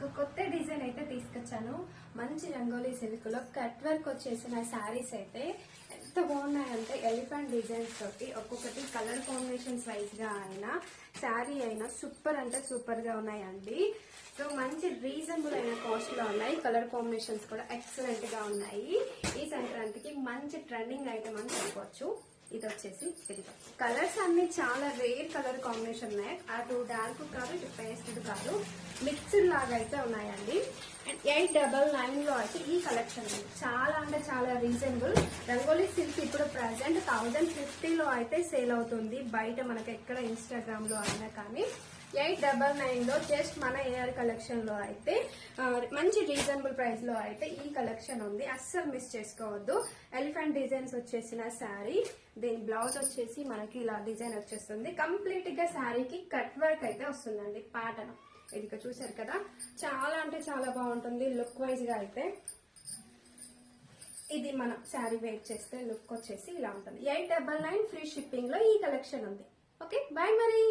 మీకు కొత్త డిజైన్ అయితే తీసుకొచ్చాను. మంచి రంగోలీ సిల్క్ లో కట్ వర్క్ వచ్చేసిన శారీస్ అయితే ఎంత బాగున్నాయంటే ఎలిఫెంట్ డిజైన్స్ తోటి ఒక్కొక్కటి కలర్ కాంబినేషన్స్ వైజ్ గా అయినా శారీ అయినా సూపర్ అంటే సూపర్ గా ఉన్నాయండి. సో మంచి రీజనబుల్ అయిన కాస్ట్ లో ఉన్నాయి. కలర్ కాంబినేషన్స్ కూడా ఎక్సలెంట్ గా ఉన్నాయి. ఈ సంక్రాంతికి మంచి ట్రెండింగ్ ఐటమ్ అని చెప్పుకోవచ్చు. ఇది వచ్చేసి ఇదిగో కలర్స్ అన్ని చాలా రేర్ కలర్ కాంబినేషన్ ఉన్నాయి. అటు డార్క్ కాదు, ఇటు పేస్టెడ్ కాదు, మిక్స్డ్ లాగా అయితే ఉన్నాయండి. అండ్ 899 లో అయితే ఈ కలెక్షన్ ఉంది. చాలా అంటే చాలా రీజనబుల్. రంగోలీ సిల్క్ ఇప్పుడు ప్రెసెంట్ 1050 లో అయితే సేల్ అవుతుంది బయట మనకి ఎక్కడ ఇన్స్టాగ్రామ్ లో అయినా కానీ. 899 లో జస్ట్ మన ఏఆర్ కలెక్షన్ లో అయితే మంచి రీజనబుల్ ప్రైస్ లో అయితే ఈ కలెక్షన్ ఉంది. అస్సలు మిస్ చేసుకోవద్దు. ఎలిఫెంట్ డిజైన్స్ వచ్చేసిన శారీ, దీని బ్లౌజ్ వచ్చేసి మనకి ఇలా డిజైన్ వచ్చేస్తుంది. కంప్లీట్ గా శారీకి కట్ వర్క్ అయితే వస్తుందండి. ప్యాటర్న్ ఇది చూసారు కదా, చాలా అంటే చాలా బాగుంటుంది లుక్ వైజ్ గా అయితే. ఇది మనం శారీ వేర్ చేస్తే లుక్ వచ్చేసి ఇలా ఉంటుంది. 899 ఫ్రీ షిప్పింగ్ లో ఈ కలెక్షన్ ఉంది. ఓకే, బాయ్ మరి.